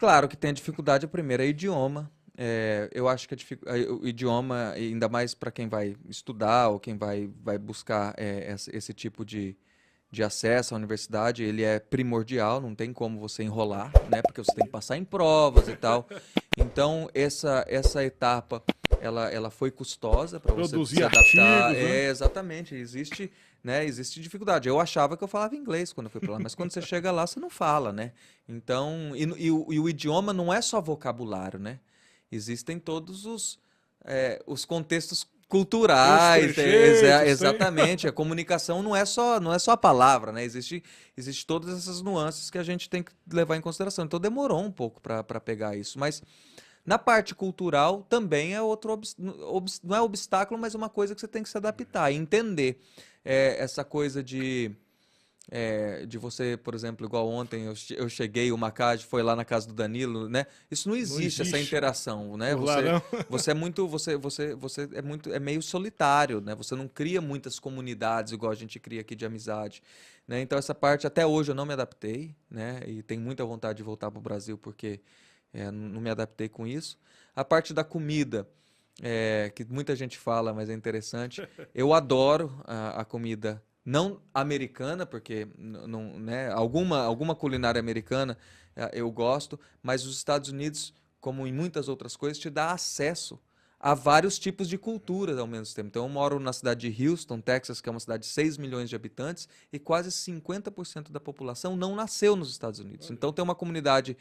Claro que tem a dificuldade, a primeira é idioma. Eu acho que o idioma, e ainda mais para quem vai estudar ou quem vai buscar esse tipo de acesso à universidade, ele é primordial, não tem como você enrolar, né? Porque você tem que passar em provas e tal. Então, essa etapa, ela foi custosa para você Produzir se adaptar. artigos, né? Exatamente, existe, né? Existe dificuldade. Eu achava que eu falava inglês quando eu fui para lá, mas quando você chega lá, você não fala, né? Então, e o idioma não é só vocabulário, né? Existem todos os contextos Tem os culturais, trejeitos, tem. exatamente. A comunicação não é só a palavra, né? Existe todas essas nuances que a gente tem que levar em consideração. Então demorou um pouco para pegar isso. Mas na parte cultural também é outro, não é obstáculo, mas uma coisa que você tem que se adaptar e entender. Essa coisa de você, por exemplo, igual ontem eu cheguei, o Macad foi lá na casa do Danilo, né? Isso não Não existe, essa existe interação, né? por lá, Você, não. você é muito, você é meio solitário, né? Você não cria muitas comunidades igual a gente cria aqui de amizade, né? Então essa parte até hoje eu não me adaptei, né? E tenho muita vontade de voltar para o Brasil porque não me adaptei com isso. A parte da comida, que muita gente fala, mas é interessante. Eu adoro a comida não americana, porque não, né, alguma culinária americana eu gosto, mas os Estados Unidos, como em muitas outras coisas, te dá acesso a vários tipos de culturas ao mesmo tempo. Então, eu moro na cidade de Houston, Texas, que é uma cidade de 6 milhões de habitantes, e quase 50% da população não nasceu nos Estados Unidos. Então, tem uma comunidade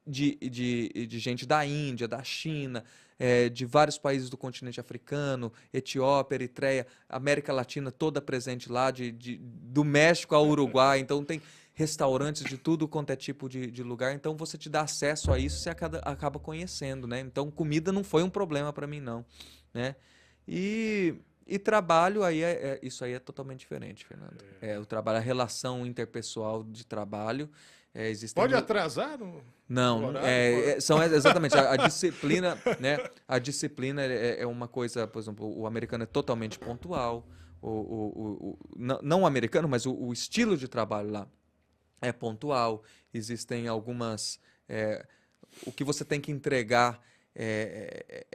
de gente da Índia, da China, de vários países do continente africano, Etiópia, Eritreia, América Latina toda presente lá, do México ao Uruguai. Então tem restaurantes de tudo quanto é tipo de lugar. Então você te dá acesso a isso e você acaba conhecendo, né? Então comida não foi um problema para mim, não, né? E trabalho aí isso aí é totalmente diferente, Fernando. O trabalho, a relação interpessoal de trabalho, existem Pode atrasar no não, horário? Pode. são exatamente a disciplina, né? A disciplina é uma coisa, por exemplo, o americano é totalmente pontual, não o americano, mas o estilo de trabalho lá é pontual. Existem o que você tem que entregar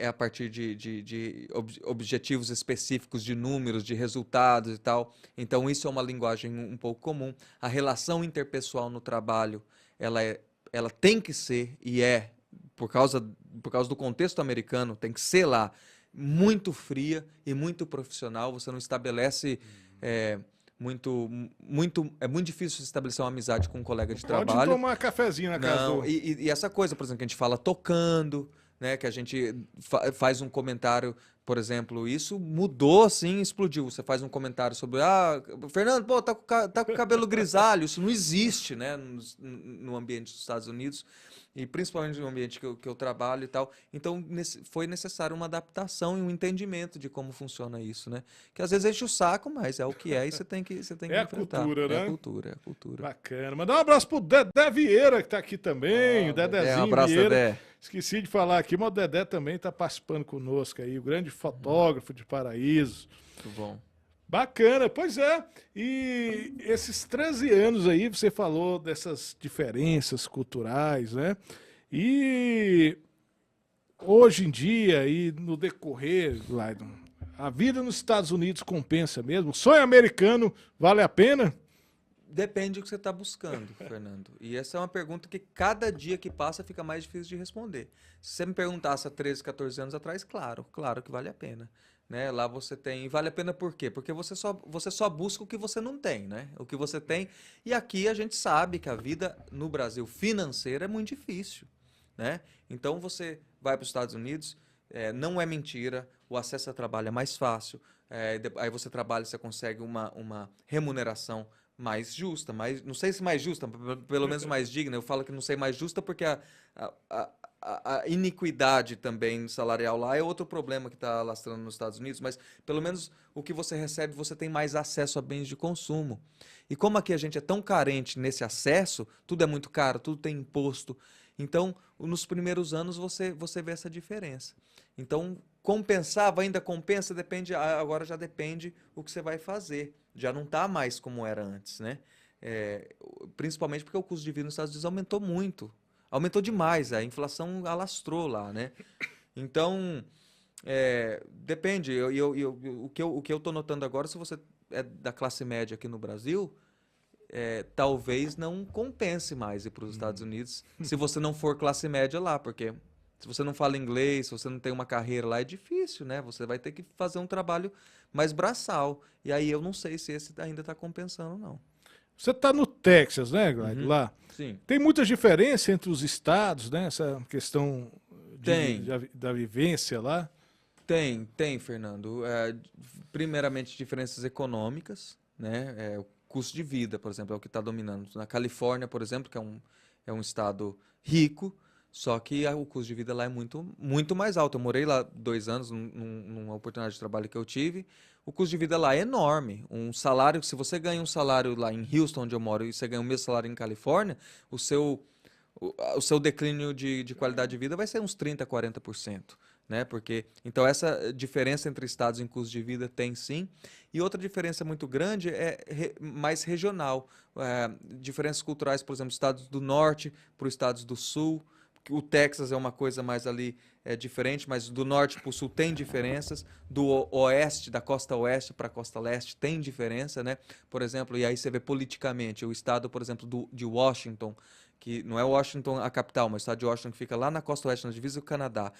a partir de objetivos específicos, de números, de resultados e tal. Então isso é uma linguagem um pouco comum. A relação interpessoal no trabalho, ela é ela tem que ser, e por causa do contexto americano, tem que ser lá muito fria e muito profissional. Você não estabelece é, é muito difícil estabelecer uma amizade com um colega Não de pode trabalho. tomar cafezinho na casa Não, do. e essa coisa, por exemplo, que a gente fala tocando, né, que a gente faz um comentário, por exemplo, isso mudou assim, explodiu. Você faz um comentário sobre, Fernando, pô, tá com o cabelo grisalho, isso não existe, né, no ambiente dos Estados Unidos, e principalmente no ambiente que eu trabalho e tal. Então, foi necessário uma adaptação e um entendimento de como funciona isso, né? Que às vezes enche o saco, mas é o que é e você tem que É a enfrentar. cultura, É a né? cultura, é a cultura. Bacana. Mandar um abraço pro Dedé Vieira, que tá aqui também, o Dedé, um Dedezinho abraço, Vieira. Dedé. Esqueci de falar aqui, mas o Dedé também tá participando conosco aí, o grande fotógrafo de Paraíso. Muito bom. Bacana, pois é. E esses 13 anos aí, você falou dessas diferenças culturais, né? E hoje em dia e no decorrer, Laidon, a vida nos Estados Unidos compensa mesmo? O sonho americano vale a pena? Depende do que você está buscando, Fernando. E essa é uma pergunta que cada dia que passa fica mais difícil de responder. Se você me perguntasse há 13, 14 anos atrás, claro que vale a pena. Né? Lá você tem. E vale a pena por quê? Porque você só busca o que você não tem, né? O que você tem. E aqui a gente sabe que a vida no Brasil financeira é muito difícil. Né? Então você vai para os Estados Unidos, não é mentira, o acesso a trabalho é mais fácil. Aí você trabalha, você consegue uma remuneração mais justa, não sei se mais justa, pelo menos mais digna. Eu falo que não sei mais justa porque a, a, a iniquidade também salarial lá é outro problema que está alastrando nos Estados Unidos, mas pelo menos o que você recebe, você tem mais acesso a bens de consumo. E como aqui a gente é tão carente nesse acesso, tudo é muito caro, tudo tem imposto. Então, nos primeiros anos você vê essa diferença. Então, compensava, ainda compensa, agora já depende o que você vai fazer. Já não está mais como era antes, né? Principalmente porque o custo de vida nos Estados Unidos aumentou muito. aumentou demais, a inflação alastrou lá, né? Então, depende. O que eu tô notando agora, se você é da classe média aqui no Brasil, talvez não compense mais ir para os Estados Unidos se você não for classe média lá, porque se você não fala inglês, se você não tem uma carreira lá, é difícil, né? Você vai ter que fazer um trabalho mais braçal. E aí eu não sei se esse ainda está compensando, não. Você está no Texas, né, Glad? Uhum. Lá. Sim. Tem muita diferença entre os estados, né? Essa questão Tem. da vivência lá. Tem, Fernando. Primeiramente, diferenças econômicas, né? O custo de vida, por exemplo, é o que está dominando. Na Califórnia, por exemplo, que é um estado rico, só que o custo de vida lá é muito, muito mais alto. Eu morei lá 2 anos, numa oportunidade de trabalho que eu tive. O custo de vida lá é enorme. Um salário, se você ganha um salário lá em Houston, onde eu moro, e você ganha o mesmo salário em Califórnia, o seu declínio de qualidade de vida vai ser uns 30, 40%. Né? Porque, então, essa diferença entre estados em custo de vida tem sim. E outra diferença muito grande é mais regional. Diferenças culturais, por exemplo, estados do norte para os estados do sul. O Texas é uma coisa mais ali diferente, mas do norte para o sul tem diferenças. Do oeste, da costa oeste para a costa leste tem diferença, né? Por exemplo, e aí você vê politicamente, o estado, por exemplo, de Washington, que não é Washington a capital, mas o estado de Washington que fica lá na costa oeste, na divisa do Canadá,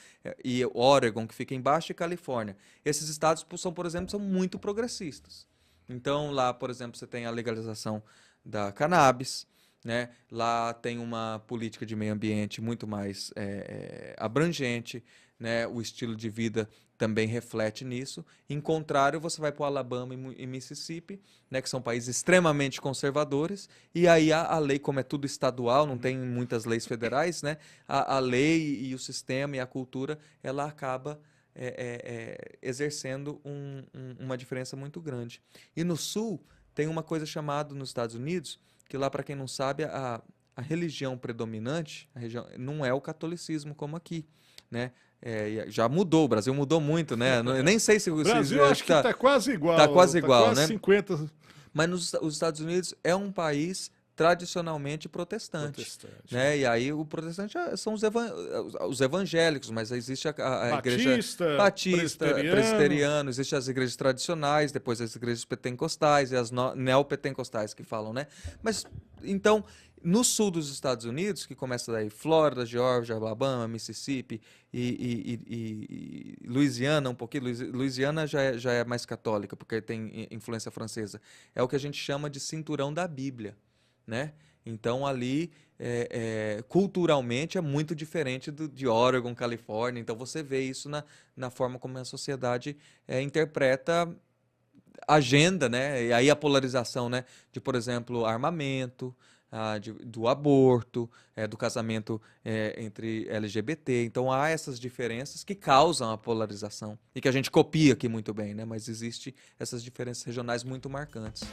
e Oregon, que fica embaixo de Califórnia. Esses estados, por exemplo, são muito progressistas. Então, lá, por exemplo, você tem a legalização da cannabis, né? Lá tem uma política de meio ambiente muito mais abrangente, né? O estilo de vida também reflete nisso. Em contrário, você vai para o Alabama e Mississippi, né? Que são países extremamente conservadores, e aí a lei, como é tudo estadual, não tem muitas leis federais, né? A lei e o sistema e a cultura, ela acaba exercendo uma diferença muito grande. E no Sul, tem uma coisa chamada, nos Estados Unidos, que lá, para quem não sabe, a religião predominante não é o catolicismo como aqui, né? Já mudou, o Brasil mudou muito, né? Eu nem sei se... O Brasil acho que está quase igual. Está quase igual, quase né? 50... Mas os Estados Unidos é um país tradicionalmente protestante, né? E aí o protestante são os evangélicos, mas existe a igreja batista, presbiteriano, existem as igrejas tradicionais, depois as igrejas pentecostais e as neopentecostais que falam, né? Mas, então, no sul dos Estados Unidos, que começa daí Flórida, Geórgia, Alabama, Mississippi e Louisiana um pouquinho, Louisiana já é mais católica, porque tem influência francesa, é o que a gente chama de cinturão da Bíblia, né? Então ali culturalmente é muito diferente de Oregon, Califórnia. Então você vê isso na forma como a sociedade interpreta a agenda, né? E aí a polarização, né? De, por exemplo, armamento, do aborto, do casamento entre LGBT. Então há essas diferenças que causam a polarização e que a gente copia aqui muito bem, né? Mas existe essas diferenças regionais muito marcantes.